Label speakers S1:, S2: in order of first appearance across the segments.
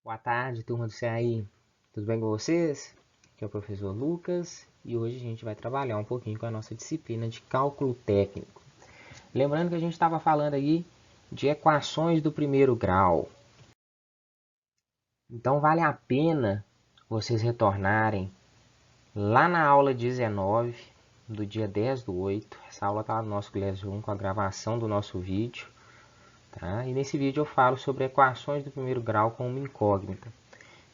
S1: Boa tarde, turma do CAI. Tudo bem com vocês? Aqui é o professor Lucas e hoje a gente vai trabalhar um pouquinho com a nossa disciplina de cálculo técnico. Lembrando que a gente estava falando aí de equações do primeiro grau. Então vale a pena vocês retornarem lá na aula 19 do dia 10/8. Essa aula está no nosso Classroom com a gravação do nosso vídeo. Tá? E nesse vídeo eu falo sobre equações do primeiro grau com uma incógnita.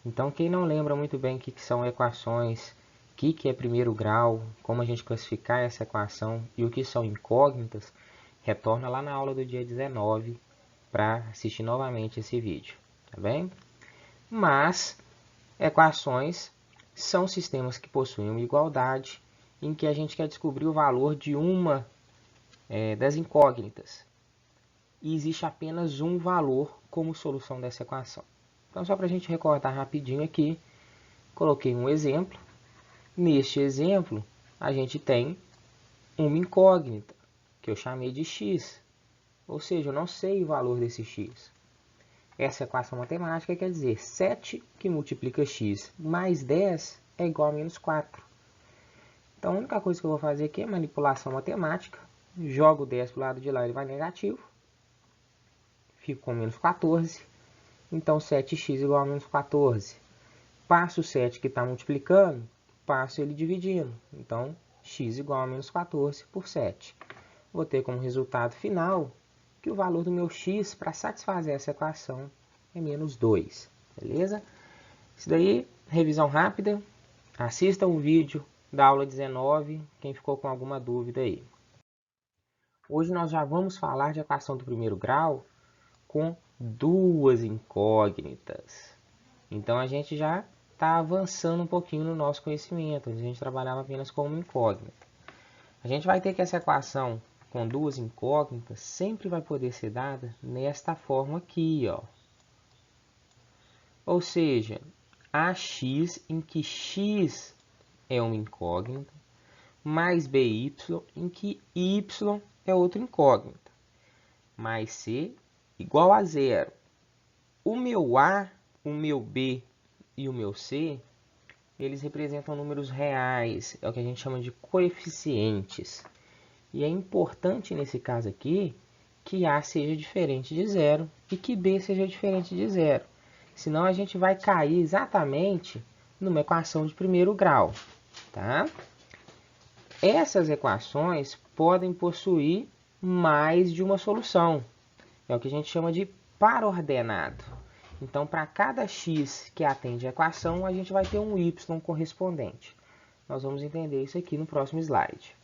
S1: Então, quem não lembra muito bem o que são equações, o que é primeiro grau, como a gente classificar essa equação e o que são incógnitas, retorna lá na aula do dia 19 para assistir novamente esse vídeo, tá bem? Mas, equações são sistemas que possuem uma igualdade em que a gente quer descobrir o valor de uma das incógnitas. E existe apenas um valor como solução dessa equação. Então, só para a gente recordar rapidinho aqui, coloquei um exemplo. Neste exemplo, a gente tem uma incógnita, que eu chamei de x. Ou seja, eu não sei o valor desse x. Essa equação matemática quer dizer 7 que multiplica x mais 10 é igual a menos 4. Então, a única coisa que eu vou fazer aqui é manipulação matemática. Jogo o 10 para o lado de lá, ele vai negativo. Fico com menos 14. Então, 7x igual a menos 14. Passo o 7 que está multiplicando, passo ele dividindo. Então, x igual a menos 14 por 7. Vou ter como resultado final que o valor do meu x para satisfazer essa equação é menos 2. Beleza? Isso daí, revisão rápida. Assista o vídeo da aula 19, quem ficou com alguma dúvida aí. Hoje nós já vamos falar de equação do primeiro grau com duas incógnitas. Então, a gente já está avançando um pouquinho no nosso conhecimento. A gente trabalhava apenas com uma incógnita. A gente vai ter que essa equação com duas incógnitas sempre vai poder ser dada nesta forma aqui, ó. Ou seja, ax em que x é uma incógnita, mais by em que y é outra incógnita, mais c igual a zero. O meu a, o meu b e o meu c, eles representam números reais, é o que a gente chama de coeficientes. E é importante nesse caso aqui que A seja diferente de zero e que B seja diferente de zero. Senão a gente vai cair exatamente numa equação de primeiro grau. Tá? Essas equações podem possuir mais de uma solução. É o que a gente chama de par ordenado. Então, para cada x que atende a equação, a gente vai ter um y correspondente. Nós vamos entender isso aqui no próximo slide,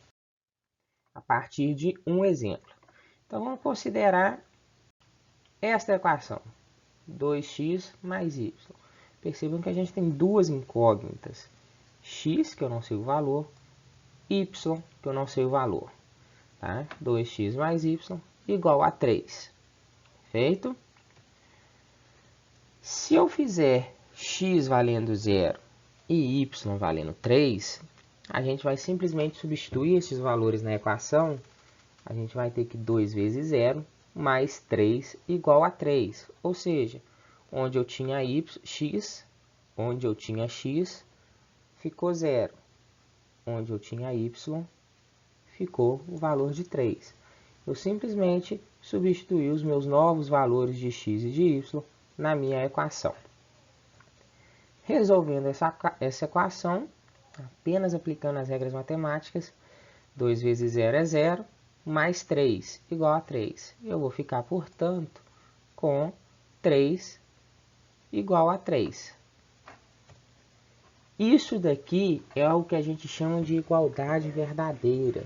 S1: a partir de um exemplo. Então, vamos considerar esta equação, 2x mais y. Percebam que a gente tem duas incógnitas, x, que eu não sei o valor, y, que eu não sei o valor. Tá? 2x mais y igual a 3. Feito? Se eu fizer x valendo 0 e y valendo 3, a gente vai simplesmente substituir esses valores na equação. A gente vai ter que 2 vezes 0 mais 3 igual a 3. Ou seja, onde eu tinha x, ficou 0. Onde eu tinha y, ficou o valor de 3. Eu simplesmente substituí os meus novos valores de x e de y na minha equação. Resolvendo essa equação, apenas aplicando as regras matemáticas, 2 vezes 0 é 0, mais 3 igual a 3. Eu vou ficar, portanto, com 3 igual a 3. Isso daqui é o que a gente chama de igualdade verdadeira.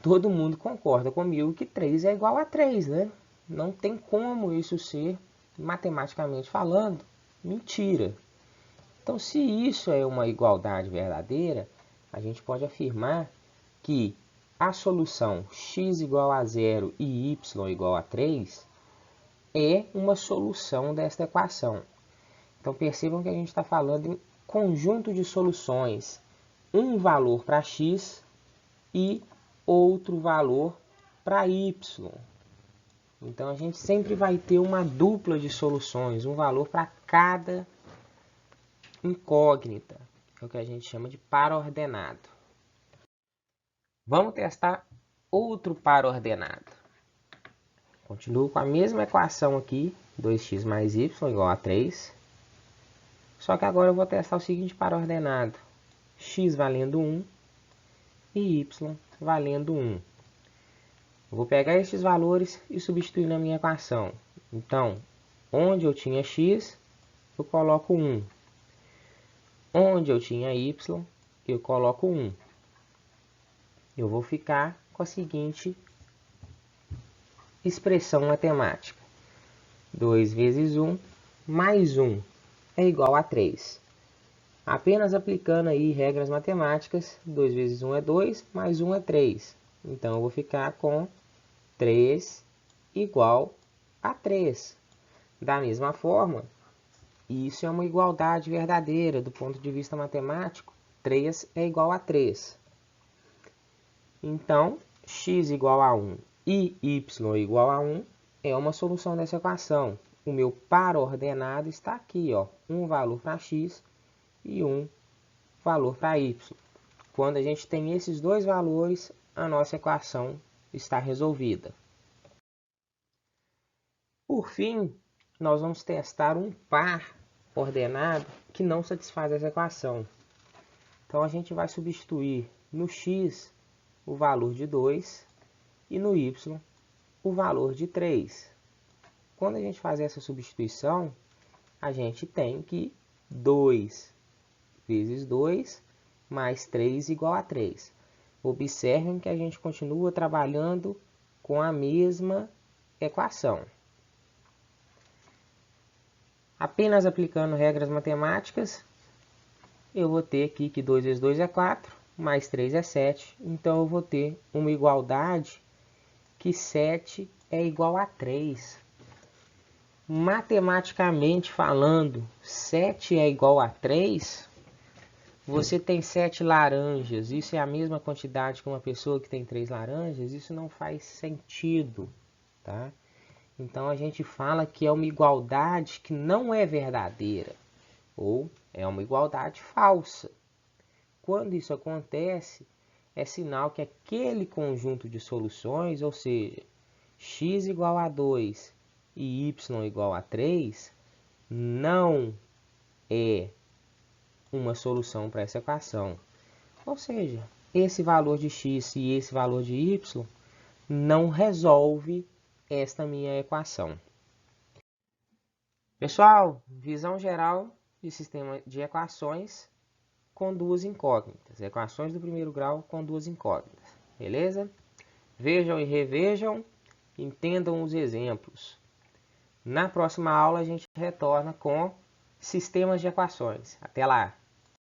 S1: Todo mundo concorda comigo que 3 é igual a 3, né? Não tem como isso ser, matematicamente falando, mentira. Então, se isso é uma igualdade verdadeira, a gente pode afirmar que a solução x igual a 0 e y igual a 3 é uma solução desta equação. Então, percebam que a gente está falando em conjunto de soluções. Um valor para x e outro valor para y. Então, a gente sempre vai ter uma dupla de soluções, um valor para cada incógnita. É o que a gente chama de par ordenado. Vamos testar outro par ordenado. Continuo com a mesma equação aqui, 2x mais y igual a 3. Só que agora eu vou testar o seguinte par ordenado. X valendo 1 e y valendo 1. Eu vou pegar esses valores e substituir na minha equação. Então, onde eu tinha x, eu coloco 1. Onde eu tinha y, eu coloco 1. Eu vou ficar com a seguinte expressão matemática. 2 vezes 1 mais 1 é igual a 3. Apenas aplicando aí regras matemáticas, 2 vezes 1 é 2, mais 1 é 3. Então, eu vou ficar com 3 igual a 3. Da mesma forma, isso é uma igualdade verdadeira do ponto de vista matemático. 3 é igual a 3. Então, x igual a 1 e y igual a 1 é uma solução dessa equação. O meu par ordenado está aqui, ó, um valor para x e um valor para y. Quando a gente tem esses dois valores, a nossa equação está resolvida. Por fim, nós vamos testar um par ordenado que não satisfaz essa equação. Então, a gente vai substituir no x o valor de 2 e no y o valor de 3. Quando a gente faz essa substituição, a gente tem que 2 vezes 2 mais 3 igual a 3. Observem que a gente continua trabalhando com a mesma equação. Apenas aplicando regras matemáticas, eu vou ter aqui que 2 vezes 2 é 4, mais 3 é 7. Então, eu vou ter uma igualdade que 7 é igual a 3. Matematicamente falando, 7 é igual a 3. Você tem 7 laranjas, isso é a mesma quantidade que uma pessoa que tem 3 laranjas? Isso não faz sentido, tá? Então, a gente fala que é uma igualdade que não é verdadeira, ou é uma igualdade falsa. Quando isso acontece, é sinal que aquele conjunto de soluções, ou seja, x igual a 2 e y igual a 3, não é uma solução para essa equação. Ou seja, esse valor de x e esse valor de y não resolve esta minha equação. Pessoal, visão geral de sistema de equações com duas incógnitas. Equações do primeiro grau com duas incógnitas. Beleza? Vejam e revejam, entendam os exemplos. Na próxima aula a gente retorna com sistemas de equações. Até lá!